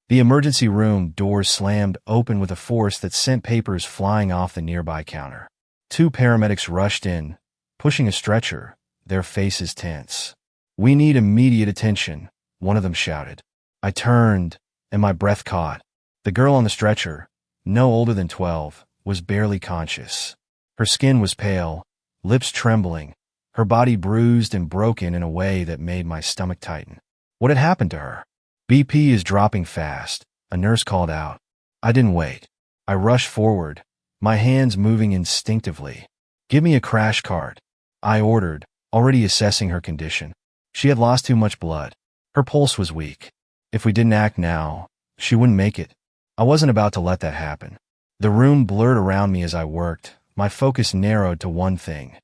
The emergency room doors slammed open with a force that sent papers flying off the nearby counter. 2 paramedics rushed in, pushing a stretcher, their faces tense. "We need immediate attention," one of them shouted. I turned, and my breath caught. The girl on the stretcher, no older than 12, was barely conscious. Her skin was pale, lips trembling, her body bruised and broken in a way that made my stomach tighten. What had happened to her? "BP is dropping fast," a nurse called out. I didn't wait. I rushed forward, my hands moving instinctively. "Give me a crash cart," I ordered, already assessing her condition. She had lost too much blood. Her pulse was weak. If we didn't act now, she wouldn't make it. I wasn't about to let that happen. The room blurred around me as I worked, my focus narrowed to one thing: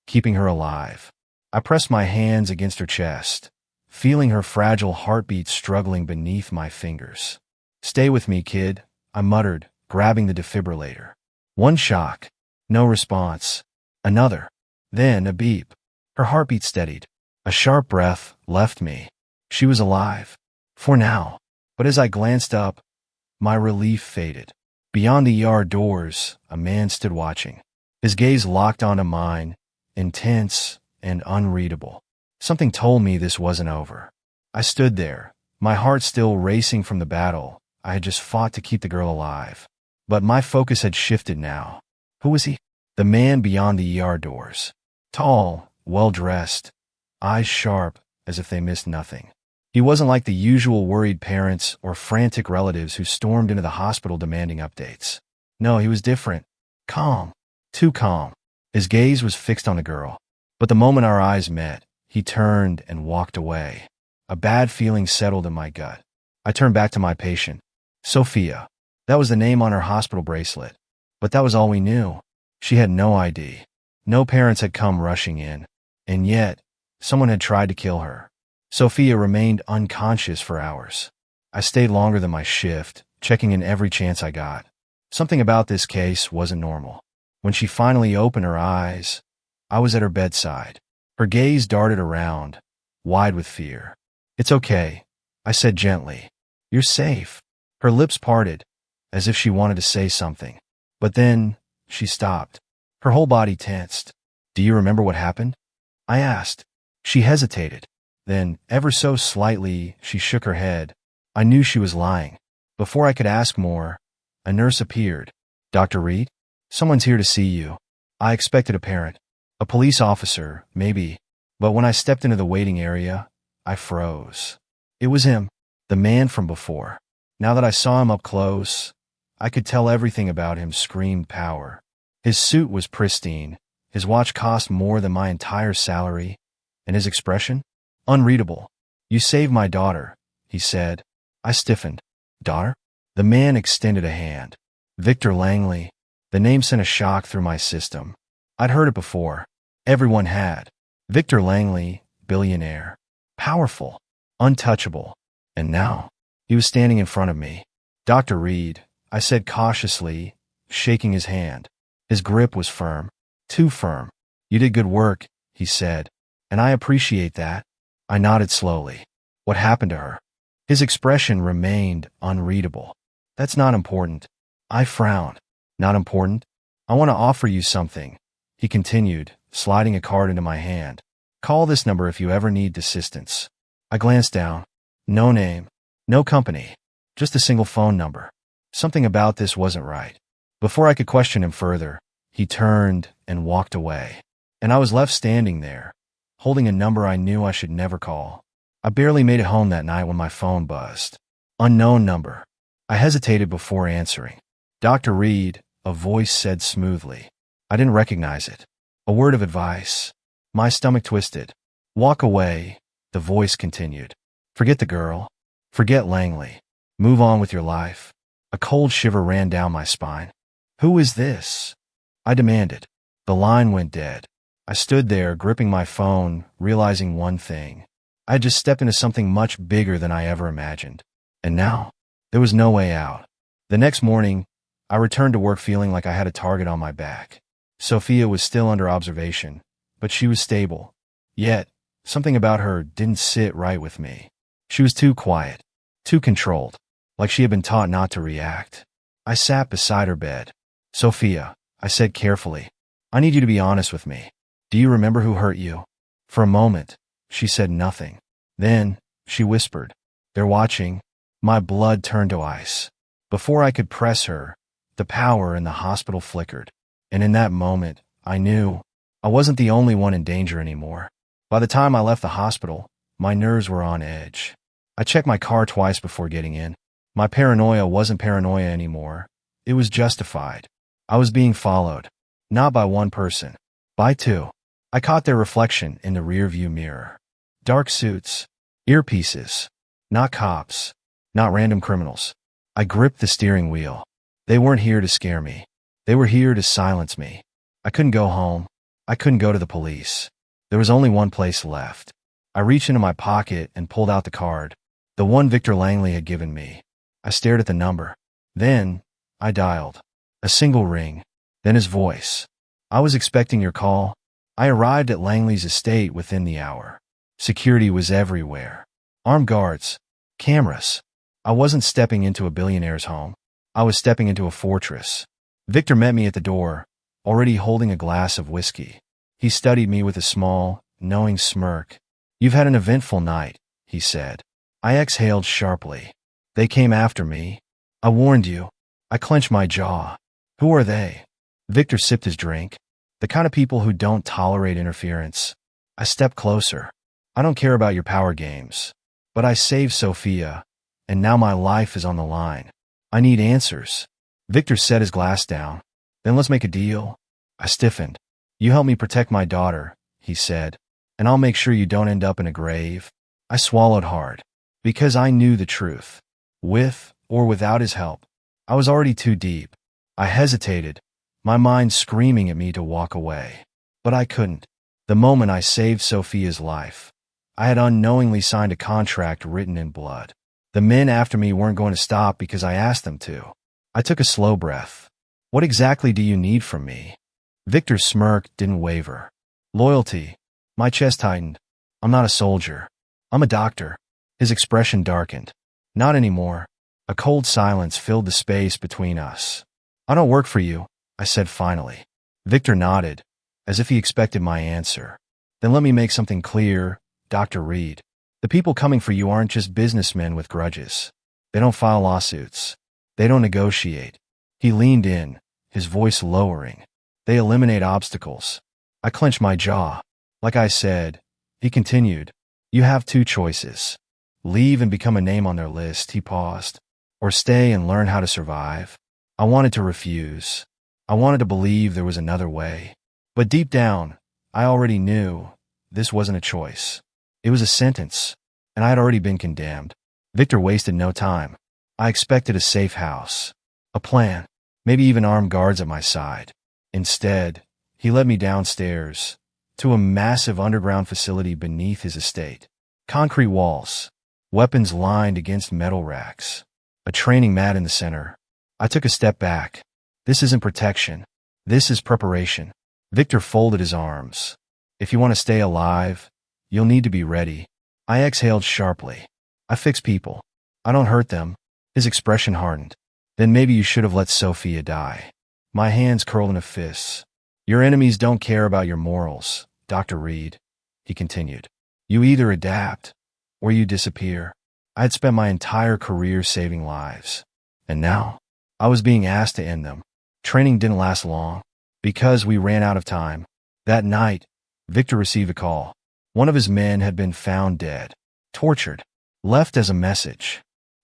keeping her alive. I pressed my hands against her chest, feeling her fragile heartbeat struggling beneath my fingers. "Stay with me, kid," I muttered, grabbing the defibrillator. One shock. No response. Another. Then a beep. Her heartbeat steadied. A sharp breath left me. She was alive. For now. But as I glanced up, my relief faded. Beyond the ER doors, a man stood watching. His gaze locked onto mine, intense and unreadable. Something told me this wasn't over. I stood there, my heart still racing from the battle I had just fought to keep the girl alive. But my focus had shifted now. Who was he? The man beyond the ER doors. Tall, well-dressed, eyes sharp as if they missed nothing. He wasn't like the usual worried parents or frantic relatives who stormed into the hospital demanding updates. No, he was different. Calm. Too calm. His gaze was fixed on the girl. But the moment our eyes met, he turned and walked away. A bad feeling settled in my gut. I turned back to my patient. Sophia. That was the name on her hospital bracelet. But that was all we knew. She had no ID. No parents had come rushing in. And yet, someone had tried to kill her. Sophia remained unconscious for hours. I stayed longer than my shift, checking in every chance I got. Something about this case wasn't normal. When she finally opened her eyes, I was at her bedside. Her gaze darted around, wide with fear. "It's okay," I said gently. "You're safe." Her lips parted, as if she wanted to say something. But then, she stopped. Her whole body tensed. "Do you remember what happened?" I asked. She hesitated. Then, ever so slightly, she shook her head. I knew she was lying. Before I could ask more, a nurse appeared. "Dr. Reed? Someone's here to see you." I expected a parent. A police officer, maybe. But when I stepped into the waiting area, I froze. It was him, the man from before. Now that I saw him up close, I could tell everything about him screamed power. His suit was pristine, his watch cost more than my entire salary, and his expression? Unreadable. "You saved my daughter," he said. I stiffened. "Daughter?" The man extended a hand. Victor Langley. The name sent a shock through my system. I'd heard it before. Everyone had. Victor Langley, billionaire. Powerful. Untouchable. And now, he was standing in front of me. "Dr. Reed," I said cautiously, shaking his hand. His grip was firm. Too firm. "You did good work," he said. "And I appreciate that." I nodded slowly. "What happened to her?" His expression remained unreadable. "That's not important." I frowned. "Not important? I want to offer you something," he continued, sliding a card into my hand. "Call this number if you ever need assistance." I glanced down. No name. No company. Just a single phone number. Something about this wasn't right. Before I could question him further, he turned and walked away. And I was left standing there, holding a number I knew I should never call. I barely made it home that night when my phone buzzed. Unknown number. I hesitated before answering. "Dr. Reed," a voice said smoothly. I didn't recognize it. A word of advice. My stomach twisted. "Walk away," the voice continued. "Forget the girl. Forget Langley. Move on with your life." A cold shiver ran down my spine. "Who is this?" I demanded. The line went dead. I stood there, gripping my phone, realizing one thing. I had just stepped into something much bigger than I ever imagined. And now, there was no way out. The next morning, I returned to work feeling like I had a target on my back. Sophia was still under observation, but she was stable. Yet, something about her didn't sit right with me. She was too quiet, too controlled, like she had been taught not to react. I sat beside her bed. "Sophia," I said carefully, "I need you to be honest with me. Do you remember who hurt you?" For a moment, she said nothing. Then, she whispered, "They're watching." My blood turned to ice. Before I could press her, the power in the hospital flickered. And in that moment, I knew I wasn't the only one in danger anymore. By the time I left the hospital, my nerves were on edge. I checked my car twice before getting in. My paranoia wasn't paranoia anymore. It was justified. I was being followed. Not by one person. By two. I caught their reflection in the rearview mirror. Dark suits. Earpieces. Not cops. Not random criminals. I gripped the steering wheel. They weren't here to scare me. They were here to silence me. I couldn't go home. I couldn't go to the police. There was only one place left. I reached into my pocket and pulled out the card. The one Victor Langley had given me. I stared at the number. Then, I dialed. A single ring. Then his voice. "I was expecting your call." I arrived at Langley's estate within the hour. Security was everywhere. Armed guards. Cameras. I wasn't stepping into a billionaire's home. I was stepping into a fortress. Victor met me at the door, already holding a glass of whiskey. He studied me with a small, knowing smirk. "You've had an eventful night," he said. I exhaled sharply. "They came after me. I warned you." I clenched my jaw. "Who are they?" Victor sipped his drink. "The kind of people who don't tolerate interference." I stepped closer. "I don't care about your power games. But I saved Sophia, and now my life is on the line. I need answers." Victor set his glass down. "Then let's make a deal." I stiffened. "You help me protect my daughter," he said, "and I'll make sure you don't end up in a grave." I swallowed hard. Because I knew the truth. With or without his help, I was already too deep. I hesitated, my mind screaming at me to walk away. But I couldn't. The moment I saved Sophia's life, I had unknowingly signed a contract written in blood. The men after me weren't going to stop because I asked them to. I took a slow breath. "What exactly do you need from me?" Victor's smirk didn't waver. "Loyalty." My chest tightened. "I'm not a soldier. I'm a doctor." His expression darkened. "Not anymore." A cold silence filled the space between us. "I don't work for you," I said finally. Victor nodded, as if he expected my answer. "Then let me make something clear, Dr. Reed. The people coming for you aren't just businessmen with grudges. They don't file lawsuits. They don't negotiate." He leaned in, his voice lowering. "They eliminate obstacles." I clenched my jaw. "Like I said," he continued, "you have two choices. Leave and become a name on their list," he paused, "or stay and learn how to survive." I wanted to refuse. I wanted to believe there was another way. But deep down, I already knew this wasn't a choice. It was a sentence, and I had already been condemned. Victor wasted no time. I expected a safe house, a plan, maybe even armed guards at my side. Instead, he led me downstairs, to a massive underground facility beneath his estate. Concrete walls, weapons lined against metal racks, a training mat in the center. I took a step back. This isn't protection. This is preparation. Victor folded his arms. "If you want to stay alive, you'll need to be ready." I exhaled sharply. "I fix people. I don't hurt them." His expression hardened. "Then maybe you should have let Sophia die." My hands curled into fists. "Your enemies don't care about your morals, Dr. Reed," he continued. "You either adapt, or you disappear." I had spent my entire career saving lives. And now, I was being asked to end them. Training didn't last long, because we ran out of time. That night, Victor received a call. One of his men had been found dead, tortured, left as a message.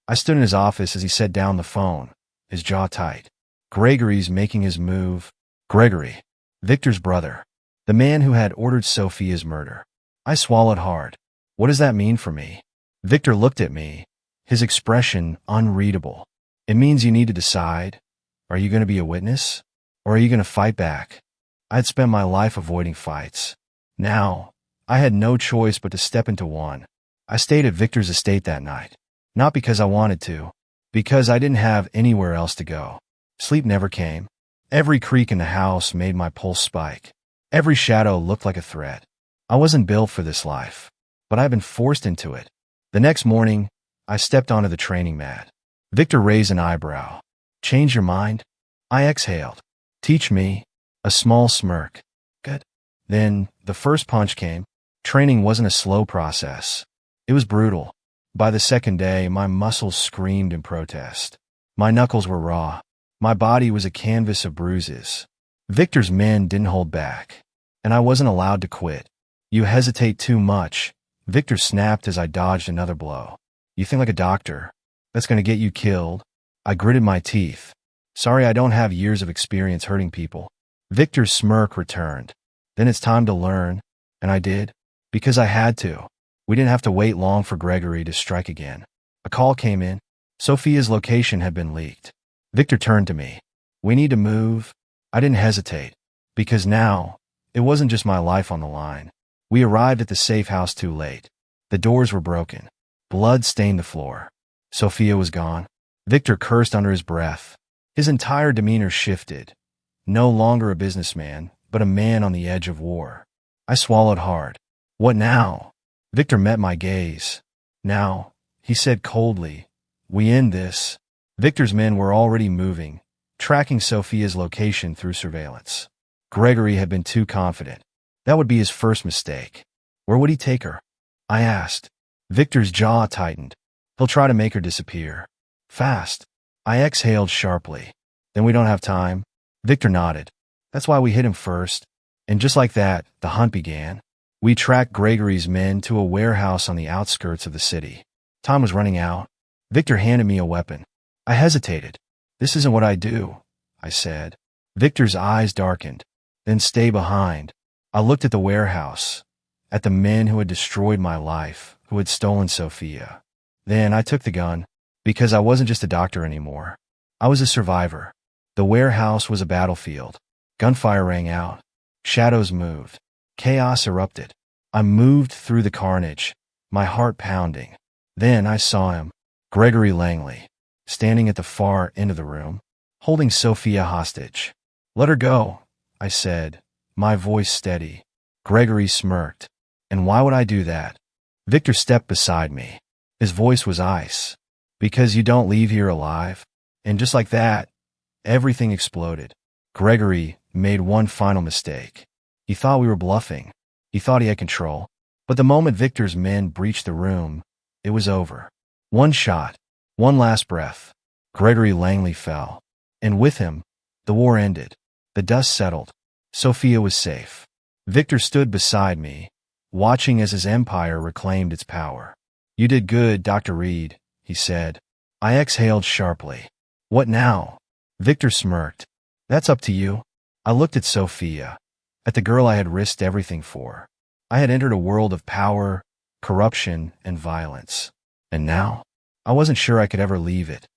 I stood in his office as he set down the phone, his jaw tight. Gregory's making his move. Gregory, Victor's brother, the man who had ordered Sophia's murder. I swallowed hard. What does that mean for me? Victor looked at me, his expression unreadable. "It means you need to decide. Are you going to be a witness? Or are you going to fight back?" I had spent my life avoiding fights. Now, I had no choice but to step into one. I stayed at Victor's estate that night. Not because I wanted to, because I didn't have anywhere else to go. Sleep never came. Every creak in the house made my pulse spike. Every shadow looked like a threat. I wasn't built for this life, but I'd been forced into it. The next morning, I stepped onto the training mat. Victor raised an eyebrow. Change your mind? I exhaled. Teach me. A small smirk. Good. Then, the first punch came. Training wasn't a slow process. It was brutal. By the second day, my muscles screamed in protest. My knuckles were raw. My body was a canvas of bruises. Victor's men didn't hold back. And I wasn't allowed to quit. You hesitate too much. Victor snapped as I dodged another blow. You think like a doctor. That's going to get you killed. I gritted my teeth. Sorry, I don't have years of experience hurting people. Victor's smirk returned. Then it's time to learn. And I did. Because I had to. We didn't have to wait long for Gregory to strike again. A call came in. Sophia's location had been leaked. Victor turned to me. We need to move. I didn't hesitate. Because now, it wasn't just my life on the line. We arrived at the safe house too late. The doors were broken. Blood stained the floor. Sophia was gone. Victor cursed under his breath. His entire demeanor shifted. No longer a businessman, but a man on the edge of war. I swallowed hard. What now? Victor met my gaze. Now, he said coldly, we end this. Victor's men were already moving, tracking Sophia's location through surveillance. Gregory had been too confident. That would be his first mistake. Where would he take her? I asked. Victor's jaw tightened. He'll try to make her disappear. Fast. I exhaled sharply. Then we don't have time. Victor nodded. That's why we hit him first. And just like that, the hunt began. We tracked Gregory's men to a warehouse on the outskirts of the city. Time was running out. Victor handed me a weapon. I hesitated. This isn't what I do, I said. Victor's eyes darkened. Then stay behind. I looked at the warehouse, at the men who had destroyed my life, who had stolen Sophia. Then I took the gun, because I wasn't just a doctor anymore. I was a survivor. The warehouse was a battlefield. Gunfire rang out. Shadows moved. Chaos erupted. I moved through the carnage, my heart pounding. Then I saw him, Gregory Langley, standing at the far end of the room, holding Sophia hostage. Let her go, I said, my voice steady. Gregory smirked. And why would I do that? Victor stepped beside me. His voice was ice. Because you don't leave here alive. And just like that, everything exploded. Gregory made one final mistake. He thought we were bluffing. He thought he had control. But the moment Victor's men breached the room, it was over. One shot. One last breath. Gregory Langley fell. And with him, the war ended. The dust settled. Sophia was safe. Victor stood beside me, watching as his empire reclaimed its power. You did good, Dr. Reed, he said. I exhaled sharply. What now? Victor smirked. That's up to you. I looked at Sophia, at the girl I had risked everything for. I had entered a world of power, corruption, and violence. And now, I wasn't sure I could ever leave it.